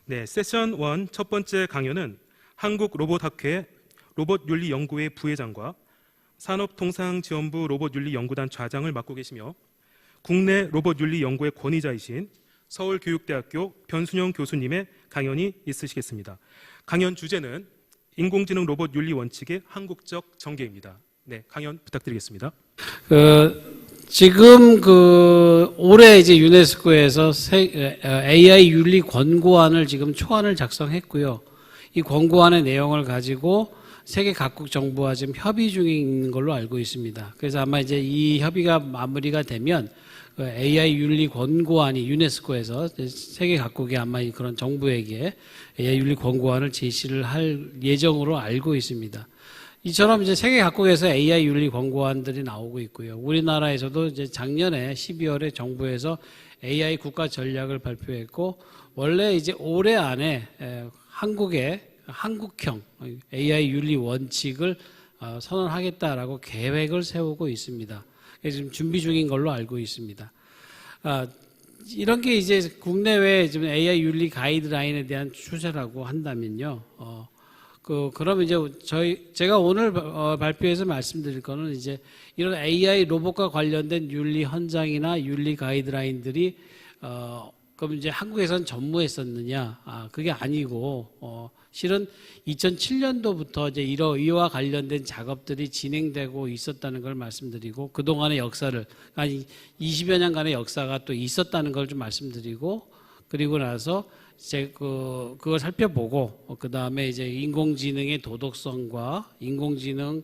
네, 세션 1 첫 번째 강연은 한국로봇학회 로봇윤리연구회 부회장과 산업통상지원부 로봇윤리연구단 좌장을 맡고 계시며 국내 로봇윤리연구의 권위자이신 서울교육대학교 변순영 교수님의 강연이 있으시겠습니다. 강연 주제는 인공지능 로봇 윤리 원칙의 한국적 전개입니다. 네, 강연 부탁드리겠습니다. 지금 올해 이제 유네스코에서 AI 윤리 권고안을 지금 초안을 작성했고요. 이 권고안의 내용을 가지고 세계 각국 정부와 지금 협의 중에 있는 걸로 알고 있습니다. 그래서 아마 이제 이 협의가 마무리가 되면 AI 윤리 권고안이 유네스코에서 세계 각국에 아마 그런 정부에게 AI 윤리 권고안을 제시를 할 예정으로 알고 있습니다. 이처럼 이제 세계 각국에서 AI 윤리 권고안들이 나오고 있고요. 우리나라에서도 이제 작년에 12월에 정부에서 AI 국가 전략을 발표했고, 원래 이제 올해 안에 한국의 한국형 AI 윤리 원칙을 선언하겠다라고 계획을 세우고 있습니다. 지금 준비 중인 걸로 알고 있습니다. 이런 게 이제 국내외 지금 AI 윤리 가이드라인에 대한 추세라고 한다면요. 그러면 이제 제가 오늘 발표해서 말씀드릴 거는 이제 이런 AI 로봇과 관련된 윤리 헌장이나 윤리 가이드라인들이 그럼 이제 한국에서는 전무했었느냐? 그게 아니고 실은 2007년도부터 이제 이와 관련된 작업들이 진행되고 있었다는 걸 말씀드리고, 그동안의 역사를, 아니 20여 년간의 역사가 또 있었다는 걸 좀 말씀드리고, 그리고 나서 이제 그걸 살펴보고, 그 다음에 이제 인공지능의 도덕성과 인공지능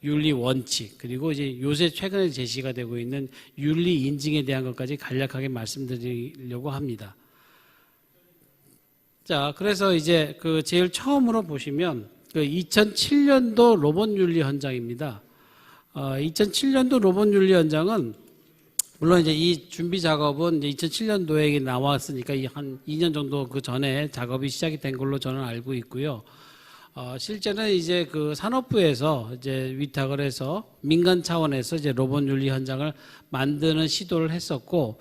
윤리 원칙, 그리고 이제 요새 최근에 제시가 되고 있는 윤리 인증에 대한 것까지 간략하게 말씀드리려고 합니다. 자, 그래서 이제 제일 처음으로 보시면 2007년도 로봇 윤리 헌장입니다. 2007년도 로봇 윤리 헌장은 물론 이제 이 준비 작업은 이제 2007년도에 나왔으니까 한 2년 정도 그 전에 작업이 시작이 된 걸로 저는 알고 있고요. 실제는 이제 산업부에서 이제 위탁을 해서 민간 차원에서 이제 로봇 윤리 헌장을 만드는 시도를 했었고,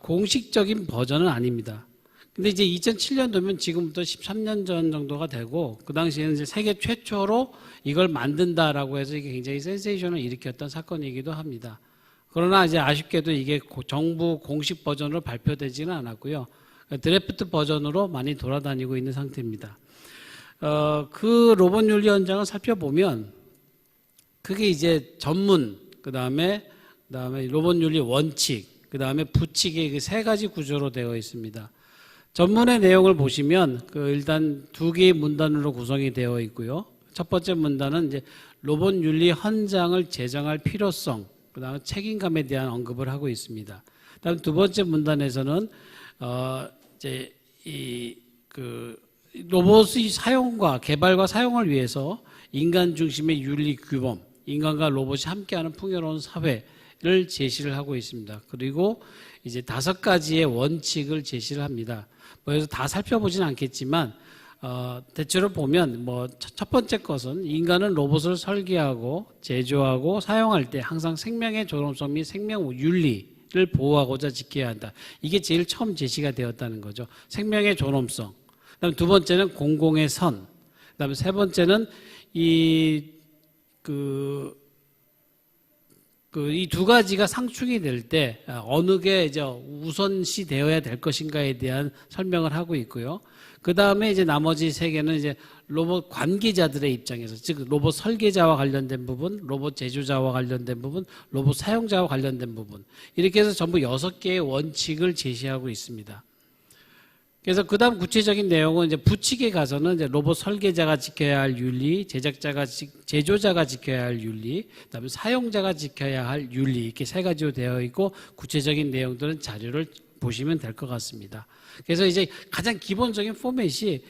공식적인 버전은 아닙니다. 근데 이제 2007년도면 지금부터 13년 전 정도가 되고, 그 당시에는 이제 세계 최초로 이걸 만든다라고 해서 이게 굉장히 센세이션을 일으켰던 사건이기도 합니다. 그러나 이제 아쉽게도 이게 정부 공식 버전으로 발표되지는 않았고요. 드래프트 버전으로 많이 돌아다니고 있는 상태입니다. 그 로봇 윤리 헌장을 살펴보면 그게 이제 전문, 그 다음에 로봇 윤리 원칙, 그 다음에 부칙의 그 세 가지 구조로 되어 있습니다. 전문의 내용을 보시면 일단 두 개의 문단으로 구성이 되어 있고요. 첫 번째 문단은 이제 로봇 윤리 헌장을 제정할 필요성, 그 다음에 책임감에 대한 언급을 하고 있습니다. 다음 두 번째 문단에서는 이제 로봇의 사용과 개발과 사용을 위해서 인간 중심의 윤리 규범, 인간과 로봇이 함께하는 풍요로운 사회를 제시를 하고 있습니다. 그리고 이제 5가지의 원칙을 제시를 합니다. 그래서 다 살펴보진 않겠지만 대체로 보면 첫 번째 것은 인간은 로봇을 설계하고 제조하고 사용할 때 항상 생명의 존엄성 및 생명 윤리를 보호하고자 지켜야 한다. 이게 제일 처음 제시가 되었다는 거죠. 생명의 존엄성. 그다음 두 번째는 공공의 선. 그다음에 세 번째는 이 두 가지가 상충이 될 때 어느 게 이제 우선시 되어야 될 것인가에 대한 설명을 하고 있고요. 그 다음에 이제 나머지 세 개는 이제 로봇 관계자들의 입장에서, 즉 로봇 설계자와 관련된 부분, 로봇 제조자와 관련된 부분, 로봇 사용자와 관련된 부분, 이렇게 해서 전부 6개의 원칙을 제시하고 있습니다. 그래서 그 다음 구체적인 내용은 이제 부칙에 가서는 이제 로봇 설계자가 지켜야 할 윤리, 제조자가 지켜야 할 윤리, 그다음에 사용자가 지켜야 할 윤리, 이렇게 세 가지로 되어 있고, 구체적인 내용들은 자료를 보시면 될 것 같습니다. 그래서 이제 가장 기본적인 포맷이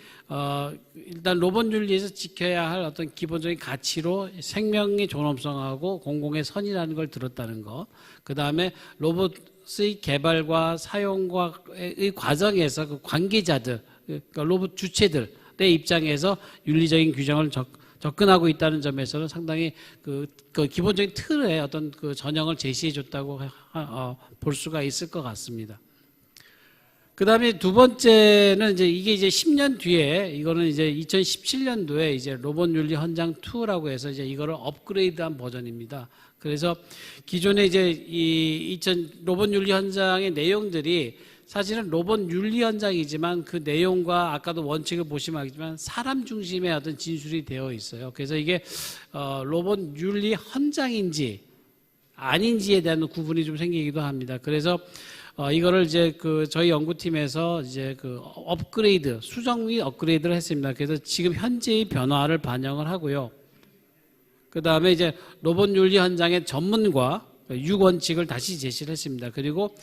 일단 로봇 윤리에서 지켜야 할 어떤 기본적인 가치로 생명의 존엄성하고 공공의 선이라는 걸 들었다는 것, 그 다음에 로봇의 개발과 사용과의 과정에서 그 관계자들, 그러니까 로봇 주체들의 입장에서 윤리적인 규정을 접근하고 있다는 점에서는 상당히 그 기본적인 틀의 어떤 그 전형을 제시해 줬다고 볼 수가 있을 것 같습니다. 그다음에 두 번째는 이제 이게 이제 10년 뒤에 이거는 이제 2017년도에 이제 로봇 윤리 헌장 2라고 해서 이제 이거를 업그레이드한 버전입니다. 그래서 기존에 이제 이 로봇 윤리 헌장의 내용들이 사실은 로봇 윤리 헌장이지만 그 내용과 아까도 원칙을 보시면 알겠지만 사람 중심의 어떤 진술이 되어 있어요. 그래서 이게 로봇 윤리 헌장인지 아닌지에 대한 구분이 좀 생기기도 합니다. 그래서 이거를 이제 그 저희 연구팀에서 이제 그 업그레이드, 수정 및 업그레이드를 했습니다. 그래서 지금 현재의 변화를 반영을 하고요. 그 다음에 이제 로봇 윤리 헌장의 전문과 6원칙을 다시 제시를 했습니다. 그리고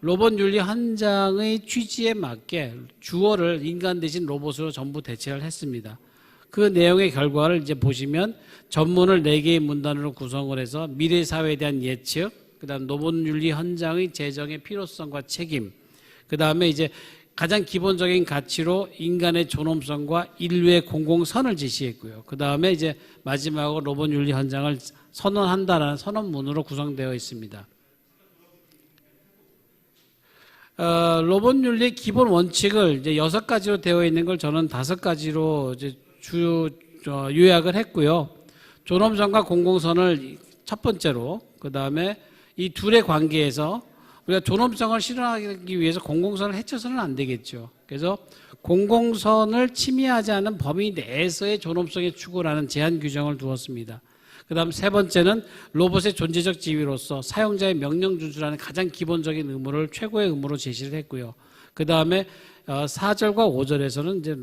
로봇 윤리 헌장의 취지에 맞게 주어를 인간 대신 로봇으로 전부 대체를 했습니다. 그 내용의 결과를 이제 보시면 전문을 4개의 문단으로 구성을 해서 미래 사회에 대한 예측, 그다음 로봇 윤리 헌장의 제정의 필요성과 책임, 그다음에 이제 가장 기본적인 가치로 인간의 존엄성과 인류의 공공선을 제시했고요. 그다음에 이제 마지막으로 로봇 윤리 헌장을 선언한다라는 선언문으로 구성되어 있습니다. 로봇 윤리의 기본 원칙을 이제 6가지로 되어 있는 걸 저는 5가지로 이제 요약을 했고요. 존엄성과 공공선을 첫 번째로, 그 다음에 이 둘의 관계에서 우리가 존엄성을 실현하기 위해서 공공선을 해쳐서는 안 되겠죠. 그래서 공공선을 침해하지 않는 범위 내에서의 존엄성의 추구라는 제한 규정을 두었습니다. 그 다음 세 번째는 로봇의 존재적 지위로서 사용자의 명령 준수라는 가장 기본적인 의무를 최고의 의무로 제시를 했고요. 그 다음에 4절과 5절에서는 이제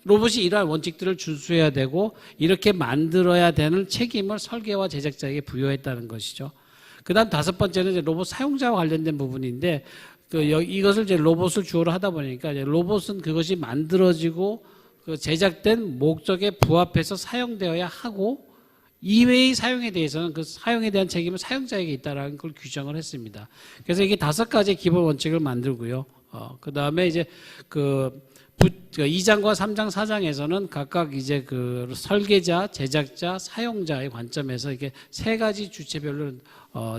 로봇이 이러한 원칙들을 준수해야 되고 이렇게 만들어야 되는 책임을 설계와 제작자에게 부여했다는 것이죠. 그 다음 5번째는 이제 로봇 사용자와 관련된 부분인데 이것을 이제 로봇을 주어로 하다 보니까 이제 로봇은 그것이 만들어지고 그 제작된 목적에 부합해서 사용되어야 하고 이외의 사용에 대해서는 그 사용에 대한 책임은 사용자에게 있다라는 걸 규정을 했습니다. 그래서 이게 5가지 기본 원칙을 만들고요. 그 다음에 이제 2장과 3장, 4장에서는 각각 이제 그 설계자, 제작자, 사용자의 관점에서 이렇게 3가지 주체별로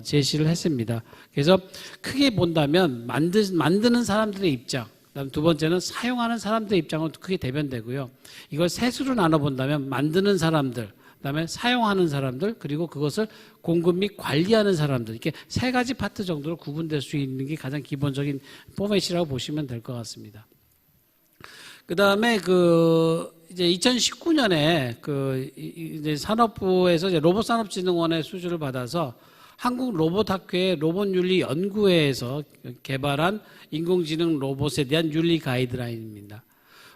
제시를 했습니다. 그래서 크게 본다면 만드는 사람들의 입장, 그다음 두 번째는 사용하는 사람들의 입장은 크게 대변되고요. 이걸 셋으로 나눠본다면 만드는 사람들, 그다음에 사용하는 사람들, 그리고 그것을 공급 및 관리하는 사람들, 이렇게 3가지 파트 정도로 구분될 수 있는 게 가장 기본적인 포맷이라고 보시면 될 것 같습니다. 그다음에 이제 2019년에 이제 산업부에서 이제 로봇산업진흥원의 수주를 받아서 한국로봇학회 로봇윤리연구회에서 개발한 인공지능 로봇에 대한 윤리 가이드라인입니다.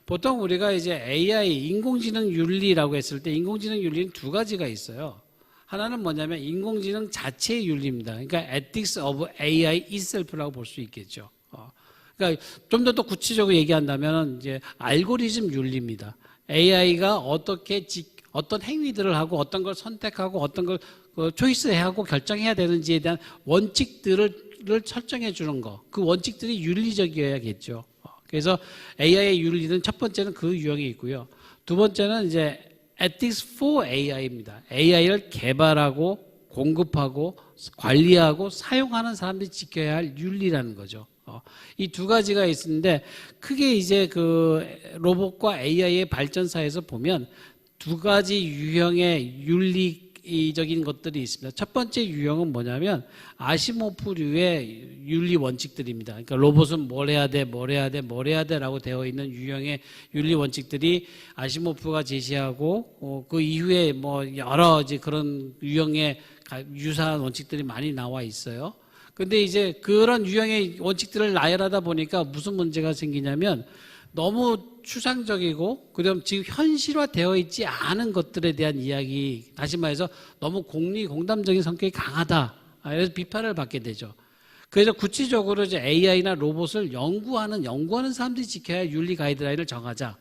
보통 우리가 이제 AI, 인공지능 윤리라고 했을 때 인공지능 윤리는 2가지가 있어요. 하나는 뭐냐면 인공지능 자체의 윤리입니다. 그러니까 ethics of AI itself라고 볼 수 있겠죠. 그러니까 좀 더 구체적으로 얘기한다면 이제 알고리즘 윤리입니다. AI가 어떤 행위들을 하고 어떤 걸 선택하고 어떤 걸 초이스해야 하고 결정해야 되는지에 대한 원칙들을 설정해 주는 거. 그 원칙들이 윤리적이어야겠죠. 그래서 AI의 윤리는 첫 번째는 그 유형이 있고요. 두 번째는 이제 ethics for AI입니다. AI를 개발하고 공급하고 관리하고 사용하는 사람들이 지켜야 할 윤리라는 거죠. 이 2가지가 있는데 크게 이제 그 로봇과 AI의 발전사에서 보면 2가지 유형의 윤리적인 것들이 있습니다. 첫 번째 유형은 뭐냐면 아시모프류의 윤리 원칙들입니다. 그러니까 로봇은 뭘 해야 돼, 뭘 해야 돼, 뭘 해야 돼라고 되어 있는 유형의 윤리 원칙들이 아시모프가 제시하고 그 이후에 뭐 여러 이제 그런 유형의 유사한 원칙들이 많이 나와 있어요. 근데 이제 그런 유형의 원칙들을 나열하다 보니까 무슨 문제가 생기냐면 너무 추상적이고 그다음 지금 현실화되어 있지 않은 것들에 대한 이야기, 다시 말해서 너무 공담적인 성격이 강하다. 그래서 비판을 받게 되죠. 그래서 구체적으로 이제 AI나 로봇을 연구하는 사람들이 지켜야 할 윤리 가이드라인을 정하자.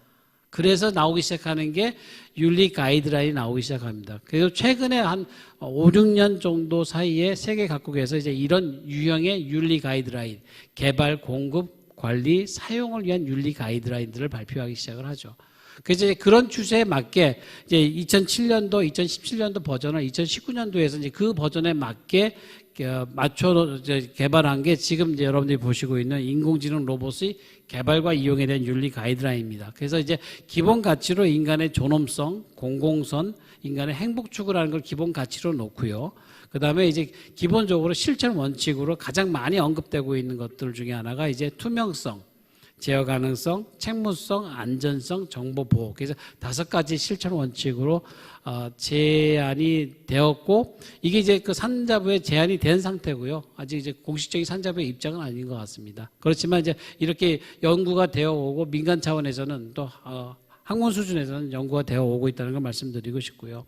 그래서 나오기 시작하는 게 윤리 가이드라인이 나오기 시작합니다. 그래서 최근에 한 5, 6년 정도 사이에 세계 각국에서 이제 이런 유형의 윤리 가이드라인, 개발, 공급, 관리, 사용을 위한 윤리 가이드라인들을 발표하기 시작을 하죠. 그래서 이제 그런 추세에 맞게 이제 2007년도, 2017년도 버전을 2019년도에서 이제 그 버전에 맞게 맞춰 개발한 게 지금 이제 여러분들이 보시고 있는 인공지능 로봇의 개발과 이용에 대한 윤리 가이드라인입니다. 그래서 이제 기본 가치로 인간의 존엄성, 공공선, 인간의 행복 추구라는 걸 기본 가치로 놓고요. 그 다음에 이제 기본적으로 실천 원칙으로 가장 많이 언급되고 있는 것들 중에 하나가 이제 투명성, 제어 가능성, 책무성, 안전성, 정보 보호. 그래서 5가지 실천 원칙으로 제안이 되었고, 이게 이제 그 산자부에 제안이 된 상태고요. 아직 이제 공식적인 산자부의 입장은 아닌 것 같습니다. 그렇지만 이제 이렇게 연구가 되어 오고 민간 차원에서는 또 학문 수준에서는 연구가 되어 오고 있다는 걸 말씀드리고 싶고요.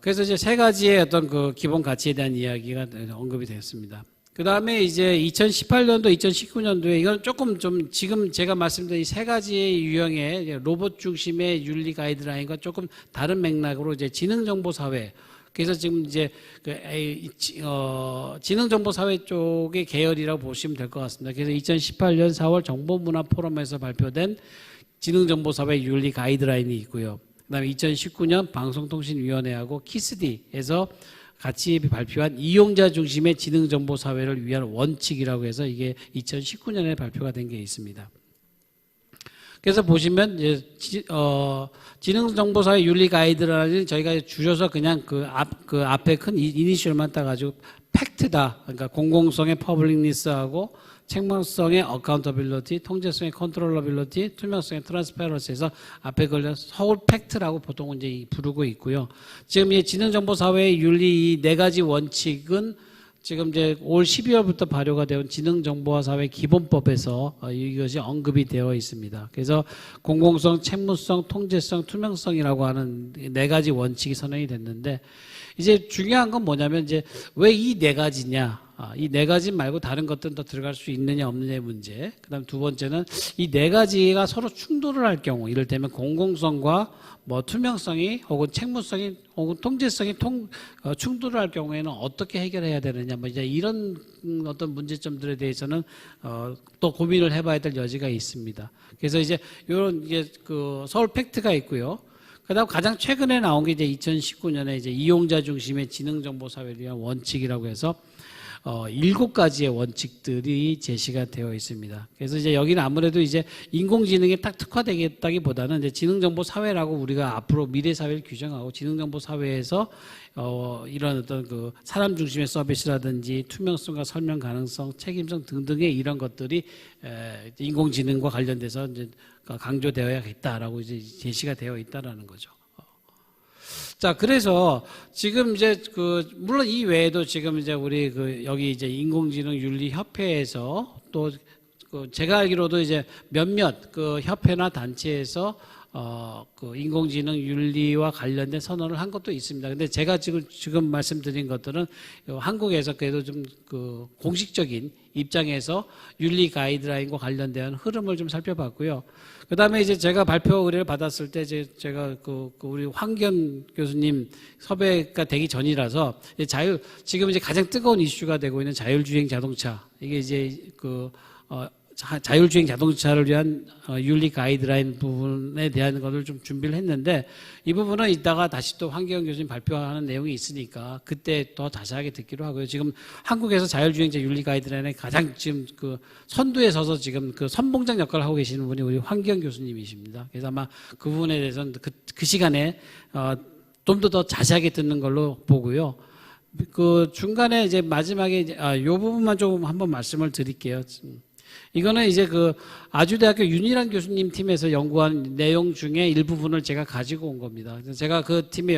그래서 이제 3가지의 어떤 그 기본 가치에 대한 이야기가 언급이 되었습니다. 그 다음에 이제 2018년도, 2019년도에 이건 조금 좀 지금 제가 말씀드린 이 3가지의 유형의 로봇 중심의 윤리 가이드라인과 조금 다른 맥락으로 이제 지능정보사회. 그래서 지금 이제 지능정보사회 쪽의 계열이라고 보시면 될 것 같습니다. 그래서 2018년 4월 정보문화포럼에서 발표된 지능정보사회 윤리 가이드라인이 있고요. 그 다음에 2019년 방송통신위원회하고 키스디에서 같이 발표한 이용자 중심의 지능정보사회를 위한 원칙이라고 해서 이게 2019년에 발표가 된 게 있습니다. 그래서 보시면 이제 지능정보사회 윤리 가이드라인은 저희가 줄여서 그냥 그 앞에 큰 이니셜만 따가지고 팩트다. 그러니까 공공성의 퍼블릭니스하고 책무성의 어카운터빌리티, 통제성의 컨트롤러빌리티, 투명성의 트랜스페런시에서 앞에 걸려 서울 팩트라고 보통은 이제 부르고 있고요. 지금 이 지능정보사회의 윤리 이 4가지 원칙은 지금 이제 올 12월부터 발효가 되온 지능정보사회 기본법에서 이것이 언급이 되어 있습니다. 그래서 공공성, 책무성, 통제성, 투명성이라고 하는 4가지 원칙이 선언이 됐는데 이제 중요한 건 뭐냐면 이제 왜 이 4가지냐? 이 4가지 말고 다른 것들은 더 들어갈 수 있느냐 없느냐의 문제. 그다음 2번째는 이 4가지가 서로 충돌을 할 경우, 이를테면 공공성과 뭐 투명성이 혹은 책무성이 혹은 통제성이 충돌을 할 경우에는 어떻게 해결해야 되느냐, 뭐 이제 이런 어떤 문제점들에 대해서는 또 고민을 해봐야 될 여지가 있습니다. 그래서 이제 이런 이게 그 서울 팩트가 있고요. 그다음 가장 최근에 나온 게 이제 2019년에 이제 이용자 중심의 지능정보사회를 위한 원칙이라고 해서 7가지의 원칙들이 제시가 되어 있습니다. 그래서 이제 여기는 아무래도 이제 인공지능에 딱 특화되겠다기보다는 이제 지능정보사회라고 우리가 앞으로 미래사회를 규정하고 지능정보사회에서 이런 어떤 그 사람 중심의 서비스라든지 투명성과 설명 가능성, 책임성 등등의 이런 것들이 인공지능과 관련돼서 이제 강조되어야겠다라고 이제 제시가 되어 있다라는 거죠. 자, 그래서 지금 이제 물론 이 외에도 지금 이제 우리 여기 이제 인공지능 윤리 협회에서 또 제가 알기로도 이제 몇몇 협회나 단체에서 인공지능 윤리와 관련된 선언을 한 것도 있습니다. 근데 제가 지금 말씀드린 것들은 한국에서 그래도 좀 공식적인 입장에서 윤리 가이드라인과 관련된 흐름을 좀 살펴봤고요. 그 다음에 이제 제가 발표 의뢰를 받았을 때 제가 우리 황기현 교수님 섭외가 되기 전이라서 지금 이제 가장 뜨거운 이슈가 되고 있는 자율주행 자동차. 이게 이제 자율주행 자동차를 위한 윤리 가이드라인 부분에 대한 것을 좀 준비를 했는데 이 부분은 이따가 다시 또 황기영 교수님 발표하는 내용이 있으니까 그때 더 자세하게 듣기로 하고요. 지금 한국에서 자율주행자 윤리 가이드라인에 가장 지금 선두에 서서 지금 선봉장 역할을 하고 계시는 분이 우리 황기영 교수님이십니다. 그래서 아마 그 부분에 대해서는 그 시간에 좀 더 자세하게 듣는 걸로 보고요. 중간에 이제 마지막에 이 부분만 조금 한번 말씀을 드릴게요. 이거는 이제 아주대학교 윤일환 교수님 팀에서 연구한 내용 중에 일부분을 제가 가지고 온 겁니다. 그래서 제가 그 팀에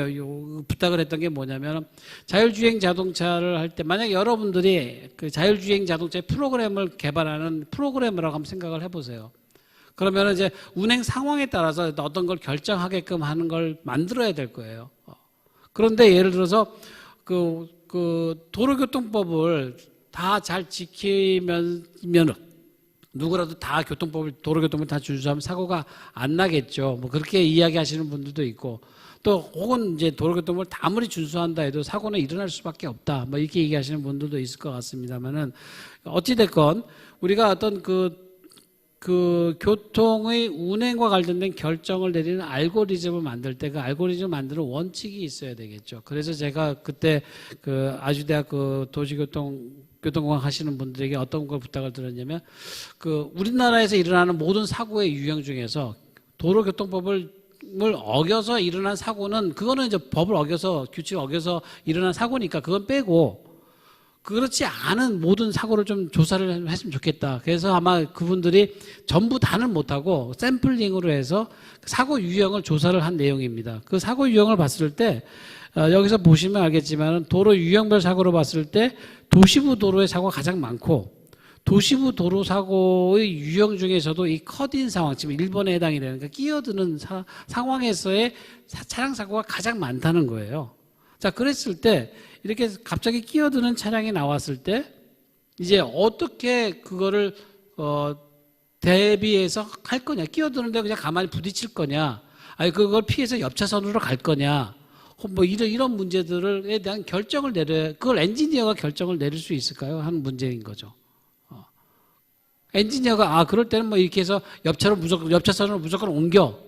부탁을 했던 게 뭐냐면 자율주행 자동차를 할 때 만약에 여러분들이 자율주행 자동차의 프로그램을 개발하는 프로그래머라고 한번 생각을 해보세요. 그러면 이제 운행 상황에 따라서 어떤 걸 결정하게끔 하는 걸 만들어야 될 거예요. 그런데 예를 들어서 도로교통법을 다 잘 지키면 누구라도 다 도로교통법을 다 준수하면 사고가 안 나겠죠. 뭐 그렇게 이야기하시는 분들도 있고 또 혹은 이제 도로교통법을 다 아무리 준수한다 해도 사고는 일어날 수밖에 없다. 뭐 이렇게 얘기하시는 분들도 있을 것 같습니다만은 어찌됐건 우리가 어떤 그 교통의 운행과 관련된 결정을 내리는 알고리즘을 만들 때 그 알고리즘을 만드는 원칙이 있어야 되겠죠. 그래서 제가 그때 그 아주대학 그 교통공학 하시는 분들에게 어떤 걸 부탁을 드렸냐면 그 우리나라에서 일어나는 모든 사고의 유형 중에서 도로교통법을 어겨서 일어난 사고는 그거는 이제 법을 어겨서 규칙을 어겨서 일어난 사고니까 그건 빼고 그렇지 않은 모든 사고를 좀 조사를 했으면 좋겠다. 그래서 아마 그분들이 전부 다는 못하고 샘플링으로 해서 사고 유형을 조사를 한 내용입니다. 그 사고 유형을 봤을 때 여기서 보시면 알겠지만 도로 유형별 사고로 봤을 때 도시부 도로의 사고가 가장 많고 도시부 도로 사고의 유형 중에서도 이 컷인 상황, 지금 1번에 해당이 되는 그러니까 끼어드는 상황에서의 차량 사고가 가장 많다는 거예요. 자, 그랬을 때 이렇게 갑자기 끼어드는 차량이 나왔을 때 이제 어떻게 그거를 대비해서 할 거냐? 끼어드는데 그냥 가만히 부딪힐 거냐? 아니 그걸 피해서 옆차선으로 갈 거냐? 뭐 이런 문제들에 대한 결정을 그걸 엔지니어가 결정을 내릴 수 있을까요? 하는 문제인 거죠. 엔지니어가 그럴 때는 뭐 이렇게 해서 옆차선으로 무조건 옮겨.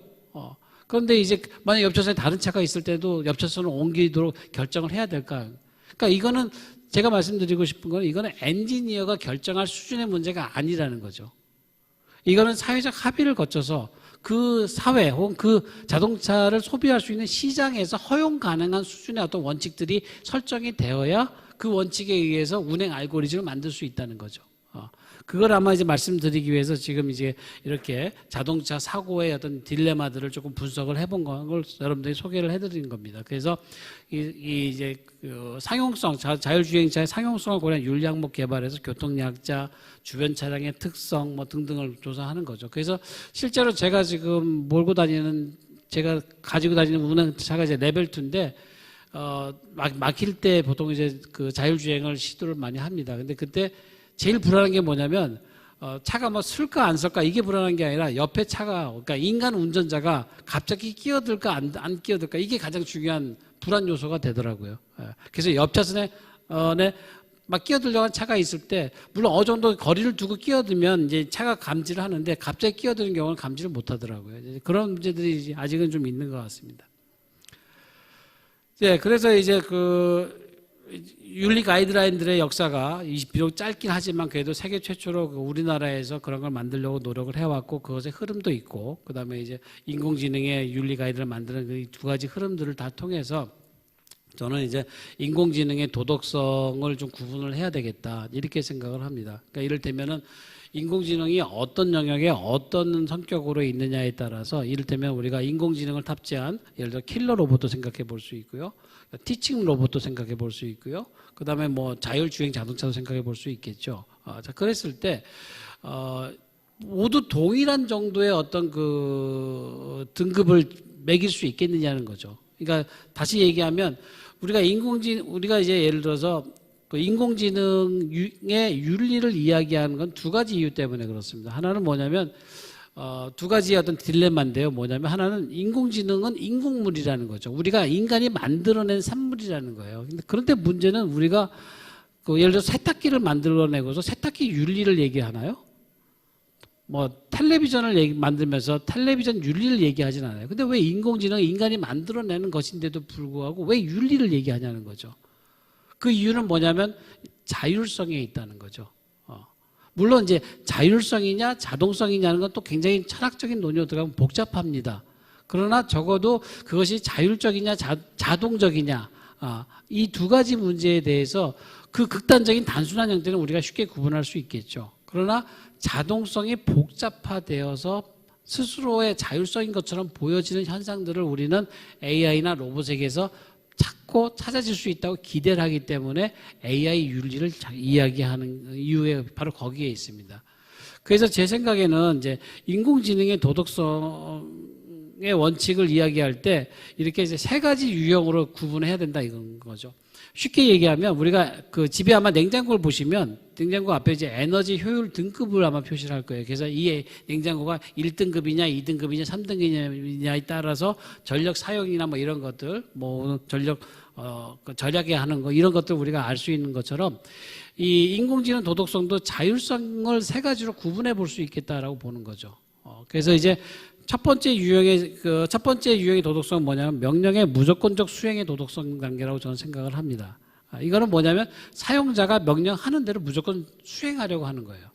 그런데 이제 만약 옆차선에 다른 차가 있을 때도 옆차선을 옮기도록 결정을 해야 될까? 그러니까 이거는 제가 말씀드리고 싶은 건 이거는 엔지니어가 결정할 수준의 문제가 아니라는 거죠. 이거는 사회적 합의를 거쳐서 그 사회 혹은 그 자동차를 소비할 수 있는 시장에서 허용 가능한 수준의 어떤 원칙들이 설정이 되어야 그 원칙에 의해서 운행 알고리즘을 만들 수 있다는 거죠. 그걸 아마 이제 말씀드리기 위해서 지금 이제 이렇게 자동차 사고의 어떤 딜레마들을 조금 분석을 해본 걸 여러분들이 소개를 해드리는 겁니다. 그래서 이제 그 상용성, 자율주행차의 상용성을 고려한 윤리 항목 개발해서 교통약자, 주변 차량의 특성 뭐 등등을 조사하는 거죠. 그래서 실제로 제가 지금 제가 가지고 다니는 운행차가 이제 레벨 2인데 막힐 때 보통 이제 그 자율주행을 시도를 많이 합니다. 근데 그때 제일 불안한 게 뭐냐면 차가 뭐 쓸까 안 쓸까 이게 불안한 게 아니라 옆에 차가 그러니까 인간 운전자가 갑자기 끼어들까 안 끼어들까 이게 가장 중요한 불안 요소가 되더라고요. 그래서 옆 차선에 막 끼어들려고 한 차가 있을 때 물론 어느 정도 거리를 두고 끼어들면 이제 차가 감지를 하는데 갑자기 끼어드는 경우는 감지를 못 하더라고요. 그런 문제들이 아직은 좀 있는 것 같습니다. 네, 그래서 이제 그 윤리 가이드라인들의 역사가 비록 짧긴 하지만 그래도 세계 최초로 우리나라에서 그런 걸 만들려고 노력을 해왔고 그것의 흐름도 있고 그다음에 이제 인공지능의 윤리 가이드를 만드는 그 두 가지 흐름들을 다 통해서 저는 이제 인공지능의 도덕성을 좀 구분을 해야 되겠다 이렇게 생각을 합니다. 그러니까 이를테면은 인공지능이 어떤 영역에 어떤 성격으로 있느냐에 따라서 이를테면 우리가 인공지능을 탑재한 예를 들어 킬러 로봇도 생각해 볼 수 있고요. 티칭 로봇도 생각해 볼 수 있고요. 그 다음에 뭐 자율주행 자동차도 생각해 볼 수 있겠죠. 자, 그랬을 때, 모두 동일한 정도의 어떤 그 등급을 매길 수 있겠느냐는 거죠. 그러니까 다시 얘기하면 우리가 이제 예를 들어서 그 인공지능의 윤리를 이야기하는 건 두 가지 이유 때문에 그렇습니다. 하나는 뭐냐면 두 가지의 어떤 딜레마인데요. 뭐냐면 하나는 인공지능은 인공물이라는 거죠. 우리가 인간이 만들어낸 산물이라는 거예요. 그런데 문제는 우리가 그 예를 들어 세탁기를 만들어내고서 세탁기 윤리를 얘기하나요? 뭐 텔레비전을 만들면서 텔레비전 윤리를 얘기하진 않아요. 근데 왜 인공지능은 인간이 만들어내는 것인데도 불구하고 왜 윤리를 얘기하냐는 거죠. 그 이유는 뭐냐면 자율성에 있다는 거죠. 물론 이제 자율성이냐 자동성이냐는 건 또 굉장히 철학적인 논의로 들어가면 복잡합니다. 그러나 적어도 그것이 자율적이냐 자동적이냐 이 두 가지 문제에 대해서 그 극단적인 단순한 형태는 우리가 쉽게 구분할 수 있겠죠. 그러나 자동성이 복잡화되어서 스스로의 자율성인 것처럼 보여지는 현상들을 우리는 AI나 로봇에게서 찾아질 수 있다고 기대를 하기 때문에 AI 윤리를 이야기하는 이유에 바로 거기에 있습니다. 그래서 제 생각에는 이제 인공지능의 도덕성의 원칙을 이야기할 때 이렇게 이제 세 가지 유형으로 구분해야 된다 이건 거죠. 쉽게 얘기하면 우리가 그 집에 아마 냉장고를 보시면 냉장고 앞에 이제 에너지 효율 등급을 아마 표시를 할 거예요. 그래서 이 냉장고가 1등급이냐, 2등급이냐, 3등급이냐에 따라서 전력 사용이나 뭐 이런 것들, 뭐 전력 절약에 하는 거 이런 것들 우리가 알 수 있는 것처럼 이 인공지능 도덕성도 자율성을 세 가지로 구분해 볼 수 있겠다라고 보는 거죠. 그래서 이제 첫 번째 유형의 도덕성은 뭐냐면 명령의 무조건적 수행의 도덕성 단계라고 저는 생각을 합니다. 이거는 뭐냐면 사용자가 명령하는 대로 무조건 수행하려고 하는 거예요.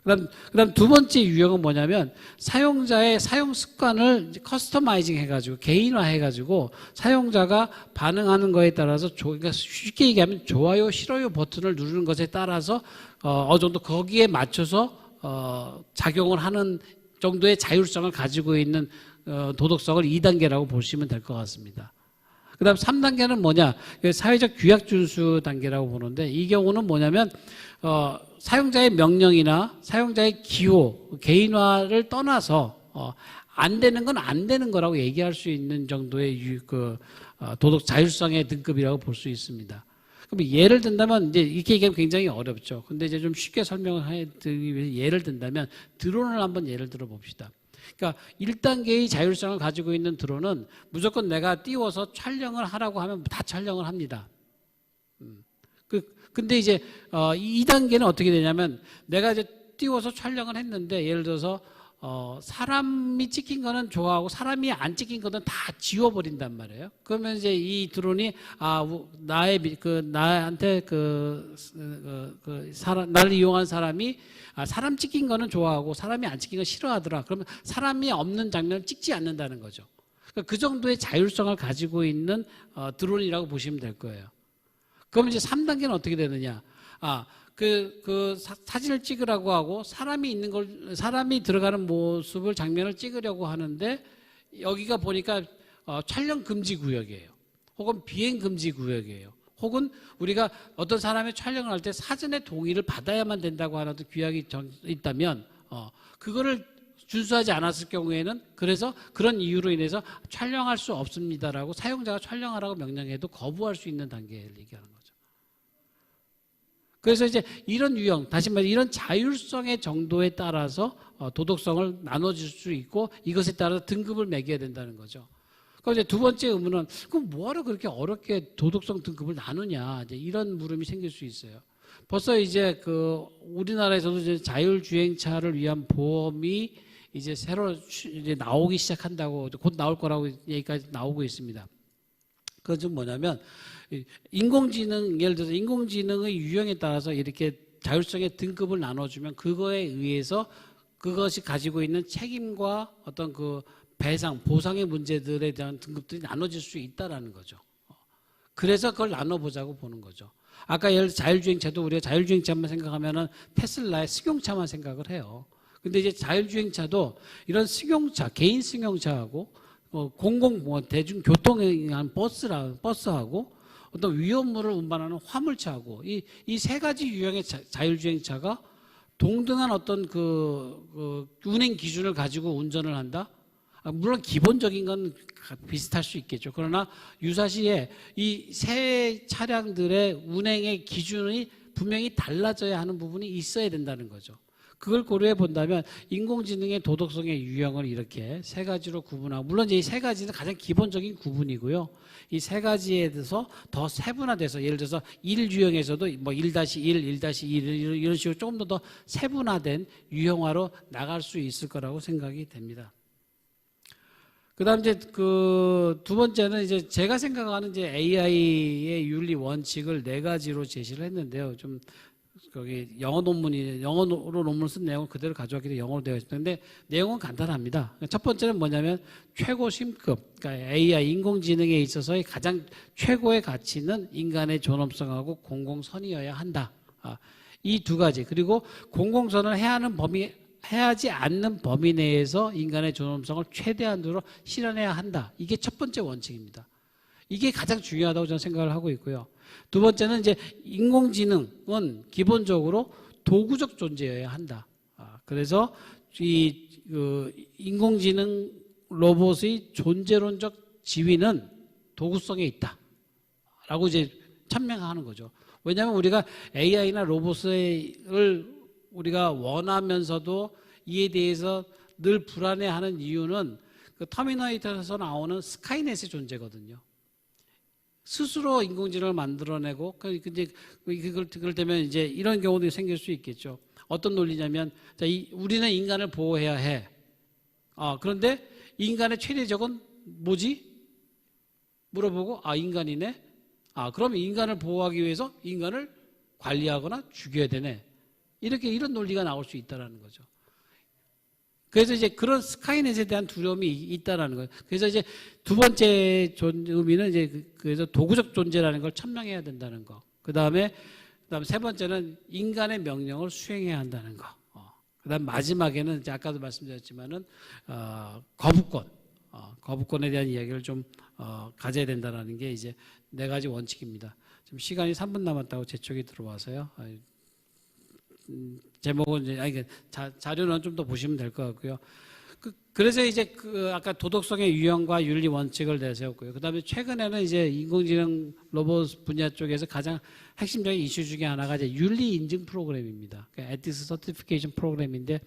그다음 두 번째 유형은 뭐냐면 사용자의 사용 습관을 커스터마이징 해가지고 개인화해가지고 사용자가 반응하는 거에 따라서 그러니까 쉽게 얘기하면 좋아요, 싫어요 버튼을 누르는 것에 따라서 어느 정도 거기에 맞춰서 작용을 하는 정도의 자율성을 가지고 있는 도덕성을 2단계라고 보시면 될 것 같습니다. 그 다음 3단계는 뭐냐? 사회적 규약 준수 단계라고 보는데 이 경우는 뭐냐면 사용자의 명령이나 사용자의 기호, 개인화를 떠나서 안 되는 건 안 되는 거라고 얘기할 수 있는 정도의 도덕 자율성의 등급이라고 볼 수 있습니다. 그럼 예를 든다면 이제 이렇게 얘기하면 굉장히 어렵죠. 근데 이제 좀 쉽게 설명을 해드리기 위해서 예를 든다면 드론을 한번 예를 들어 봅시다. 그러니까 1단계의 자율성을 가지고 있는 드론은 무조건 내가 띄워서 촬영을 하라고 하면 다 촬영을 합니다. 근데 이제 2단계는 어떻게 되냐면 내가 이제 띄워서 촬영을 했는데 예를 들어서 사람이 찍힌 거는 좋아하고 사람이 안 찍힌 거는 다 지워버린단 말이에요. 그러면 이제 이 드론이 나한테 나를 이용한 사람이 사람 찍힌 거는 좋아하고 사람이 안 찍힌 거 싫어하더라. 그러면 사람이 없는 장면을 찍지 않는다는 거죠. 그러니까 그 정도의 자율성을 가지고 있는 드론이라고 보시면 될 거예요. 그럼 이제 3단계는 어떻게 되느냐? 사진을 찍으라고 하고 사람이 들어가는 모습을 장면을 찍으려고 하는데 여기가 보니까 촬영 금지 구역이에요. 혹은 비행 금지 구역이에요. 혹은 우리가 어떤 사람의 촬영을 할 때 사전에 동의를 받아야만 된다고 하는 규약이 있다면 그거를 준수하지 않았을 경우에는 그래서 그런 이유로 인해서 촬영할 수 없습니다라고 사용자가 촬영하라고 명령해도 거부할 수 있는 단계를 얘기하는 거죠. 그래서 이제 이런 유형, 다시 말해 이런 자율성의 정도에 따라서 도덕성을 나눠줄 수 있고 이것에 따라서 등급을 매겨야 된다는 거죠. 그럼 이제 두 번째 의문은 그럼 뭐하러 그렇게 어렵게 도덕성 등급을 나누냐 이제 이런 물음이 생길 수 있어요. 벌써 이제 우리나라에서도 이제 자율주행차를 위한 보험이 이제 새로 이제 나오기 시작한다고 곧 나올 거라고 얘기까지 나오고 있습니다. 그건 좀 뭐냐면 예를 들어서 인공지능의 유형에 따라서 이렇게 자율성의 등급을 나눠주면 그거에 의해서 그것이 가지고 있는 책임과 어떤 보상의 문제들에 대한 등급들이 나눠질 수 있다라는 거죠. 그래서 그걸 나눠보자고 보는 거죠. 아까 예를 들어 자율주행차도 우리가 자율주행차만 생각하면은 테슬라의 승용차만 생각을 해요. 근데 이제 자율주행차도 이런 승용차, 개인 승용차하고 대중교통에 의한 버스하고 어떤 위험물을 운반하는 화물차하고 이 세 가지 유형의 자율주행차가 동등한 어떤 운행 기준을 가지고 운전을 한다? 물론 기본적인 건 비슷할 수 있겠죠. 그러나 유사시에 이 세 차량들의 운행의 기준이 분명히 달라져야 하는 부분이 있어야 된다는 거죠. 그걸 고려해 본다면 인공지능의 도덕성의 유형을 이렇게 세 가지로 구분하고 물론 이 세 가지는 가장 기본적인 구분이고요. 이 세 가지에 대해서 더 세분화돼서 예를 들어서 1유형에서도 뭐 1-1, 1-2 이런 식으로 조금 더 세분화된 유형화로 나갈 수 있을 거라고 생각이 됩니다. 그다음 이제 두 번째는 이제 제가 생각하는 이제 AI의 윤리 원칙을 네 가지로 제시를 했는데요. 좀 거기 영어로 논문을 쓴 내용을 그대로 가져왔기 때문에 영어로 되어 있는데 내용은 간단합니다. 첫 번째는 뭐냐면 최고 심급, 그러니까 AI 인공지능에 있어서의 가장 최고의 가치는 인간의 존엄성하고 공공선이어야 한다. 이 두 가지 그리고 공공선을 해야지 않는 범위 내에서 인간의 존엄성을 최대한으로 실현해야 한다. 이게 첫 번째 원칙입니다. 이게 가장 중요하다고 저는 생각을 하고 있고요. 두 번째는 이제 인공지능은 기본적으로 도구적 존재여야 한다. 그래서 이 인공지능 로봇의 존재론적 지위는 도구성에 있다라고 이제 천명하는 거죠. 왜냐하면 우리가 AI나 로봇을 우리가 원하면서도 이에 대해서 늘 불안해하는 이유는 터미네이터에서 나오는 스카이넷의 존재거든요. 스스로 인공지능을 만들어내고 근데 그걸 되면 이제 이런 경우도 생길 수 있겠죠. 어떤 논리냐면 자, 우리는 인간을 보호해야 해. 그런데 인간의 최대적은 뭐지? 물어보고 인간이네. 그럼 인간을 보호하기 위해서 인간을 관리하거나 죽여야 되네. 이런 논리가 나올 수 있다라는 거죠. 그래서 이제 그런 스카이넷에 대한 두려움이 있다라는 거예요. 그래서 이제 두 번째 의미는 이제 그래서 도구적 존재라는 걸 천명해야 된다는 거. 그다음에 세 번째는 인간의 명령을 수행해야 한다는 거. 그다음 마지막에는 이제 아까도 말씀드렸지만은 거부권에 대한 이야기를 좀 가져야 된다라는 게 이제 4가지 원칙입니다. 지금 시간이 3분 남았다고 재촉이 들어와서요. 제목은 이제 자료는 좀 더 보시면 될 것 같고요. 그래서 이제 아까 도덕성의 유형과 윤리 원칙을 내세웠고요. 그다음에 최근에는 이제 인공지능 로봇 분야 쪽에서 가장 핵심적인 이슈 중에 하나가 이제 윤리 인증 프로그램입니다. 그러니까 에티क्स 서티피케이션 프로그램인데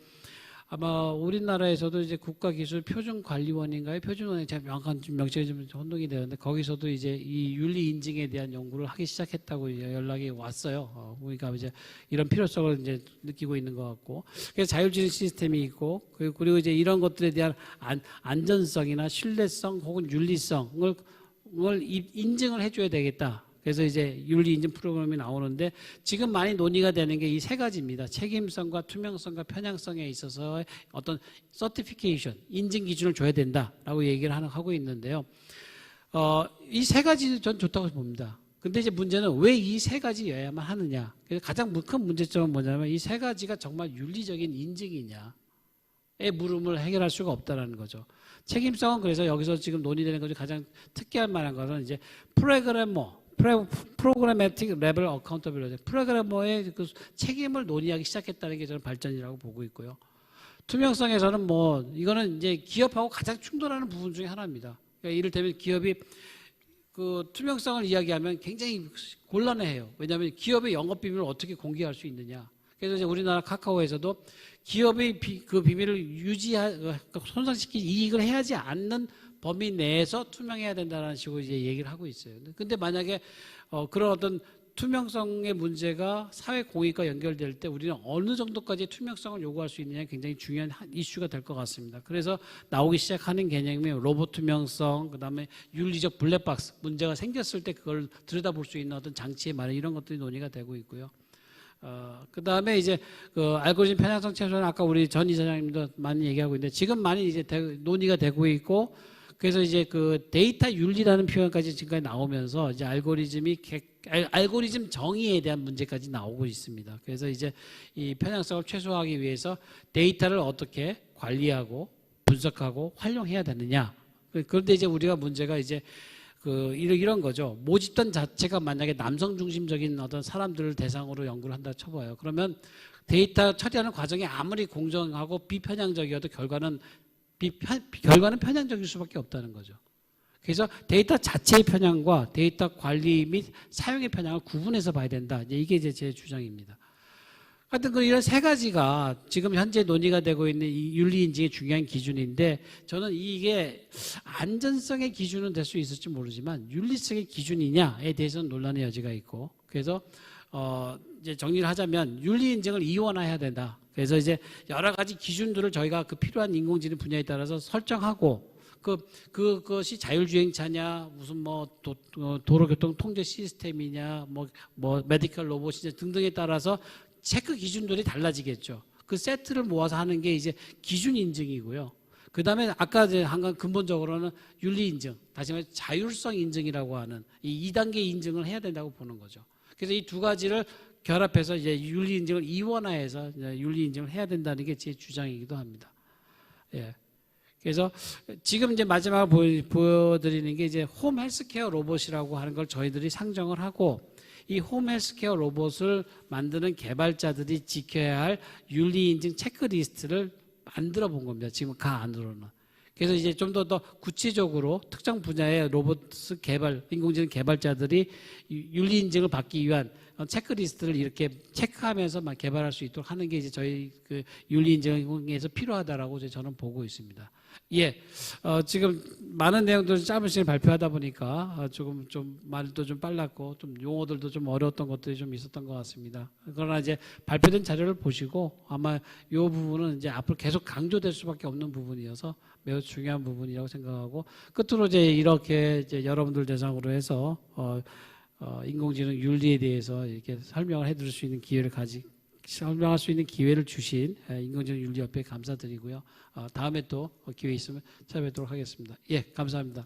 아마 우리나라에서도 이제 국가기술표준관리원인가요? 표준원이 제가 명확한 명칭이 좀 혼동이 되는데 거기서도 이제 이 윤리 인증에 대한 연구를 하기 시작했다고 연락이 왔어요. 그러니까 이제 이런 필요성을 이제 느끼고 있는 것 같고, 그래서 자율주행 시스템이 있고, 그리고 이제 이런 것들에 대한 안전성이나 신뢰성 혹은 윤리성을 인증을 해줘야 되겠다. 그래서 이제 윤리 인증 프로그램이 나오는데 지금 많이 논의가 되는 게 이 3가지입니다. 책임성과 투명성과 편향성에 있어서 어떤 서티피케이션, 인증 기준을 줘야 된다라고 얘기를 하고 있는데요. 이 3가지도 전 좋다고 봅니다. 근데 이제 문제는 왜 이 3가지여야만 하느냐. 그래서 가장 큰 문제점은 뭐냐면 이 3가지가 정말 윤리적인 인증이냐의 물음을 해결할 수가 없다는 거죠. 책임성은 그래서 여기서 지금 논의되는 것중 가장 특이할 만한 것은 이제 프로그래매틱 레벨 어카운터빌리티, 프로그래머의 그 책임을 논의하기 시작했다는 게 저는 발전이라고 보고 있고요. 투명성에서는 이거는 이제 기업하고 가장 충돌하는 부분 중에 하나입니다. 그러니까 이를테면 기업이 그 투명성을 이야기하면 굉장히 곤란해해요. 왜냐하면 기업의 영업 비밀을 어떻게 공개할 수 있느냐. 그래서 이제 우리나라 카카오에서도 기업의 그 비밀을 손상시키기 이익을 해야지 않는 범위 내에서 투명해야 된다는 식으로 이제 얘기를 하고 있어요. 근데 만약에 그런 어떤 투명성의 문제가 사회 공익과 연결될 때 우리는 어느 정도까지 투명성을 요구할 수 있느냐 굉장히 중요한 이슈가 될 것 같습니다. 그래서 나오기 시작하는 개념이 로봇 투명성, 그다음에 윤리적 블랙박스, 문제가 생겼을 때 그걸 들여다볼 수 있는 어떤 장치의 마련, 이런 것들이 논의가 되고 있고요. 그다음에 이제 그 알고리즘 편향성 최소는 아까 우리 전 이사장님도 많이 얘기하고 있는데 지금 많이 이제 논의가 되고 있고, 그래서 이제 그 데이터 윤리라는 표현까지 지금까지 나오면서 이제 알고리즘 정의에 대한 문제까지 나오고 있습니다. 그래서 이제 이 편향성을 최소화하기 위해서 데이터를 어떻게 관리하고 분석하고 활용해야 되느냐. 그런데 이제 우리가 문제가 이제 이런 거죠. 모집단 자체가 만약에 남성 중심적인 어떤 사람들을 대상으로 연구를 한다 쳐봐요. 그러면 데이터 처리하는 과정이 아무리 공정하고 비편향적이어도 결과는 편향적일 수밖에 없다는 거죠. 그래서 데이터 자체의 편향과 데이터 관리 및 사용의 편향을 구분해서 봐야 된다. 이게 이제 제 주장입니다. 하여튼 이런 3가지가 지금 현재 논의가 되고 있는 이 윤리 인증의 중요한 기준인데, 저는 이게 안전성의 기준은 될 수 있을지 모르지만 윤리성의 기준이냐에 대해서는 논란의 여지가 있고, 그래서 이제 정리를 하자면 윤리 인증을 이원화해야 된다. 그래서 이제 여러 가지 기준들을 저희가 그 필요한 인공지능 분야에 따라서 설정하고, 그것이 자율주행차냐, 무슨 도로교통 통제 시스템이냐, 메디컬 로봇이냐 등등에 따라서 체크 기준들이 달라지겠죠. 그 세트를 모아서 하는 게 이제 기준 인증이고요. 그 다음에 아까 이제 한건 근본적으로는 윤리 인증, 다시 말해 자율성 인증이라고 하는 이 2단계 인증을 해야 된다고 보는 거죠. 그래서 이 2가지를 결합해서 이제 윤리 인증을 이원화해서 윤리 인증을 해야 된다는 게 제 주장이기도 합니다. 예. 그래서 지금 이제 마지막으로 보여드리는 게 이제 홈 헬스케어 로봇이라고 하는 걸 저희들이 상정을 하고, 이 홈 헬스케어 로봇을 만드는 개발자들이 지켜야 할 윤리 인증 체크리스트를 만들어 본 겁니다. 지금 그 안으로는. 그래서 이제 좀 더 구체적으로 특정 분야의 로봇 개발, 인공지능 개발자들이 윤리 인증을 받기 위한 체크리스트를 이렇게 체크하면서 막 개발할 수 있도록 하는 게 이제 저희 그 윤리 인증에서 필요하다라고 이제 저는 보고 있습니다. 예, 지금 많은 내용들을 짧은 시간에 발표하다 보니까 조금 좀 말도 좀 빨랐고 좀 용어들도 좀 어려웠던 것들이 좀 있었던 것 같습니다. 그러나 이제 발표된 자료를 보시고 아마 이 부분은 이제 앞으로 계속 강조될 수밖에 없는 부분이어서 매우 중요한 부분이라고 생각하고 끝으로 이제 이렇게 이제 여러분들 대상으로 해서 인공지능 윤리에 대해서 이렇게 설명을 해드릴 수 있는 설명할 수 있는 기회를 주신 인공지능 윤리협회에 감사드리고요. 다음에 또 기회 있으면 찾아뵙도록 하겠습니다. 예, 감사합니다.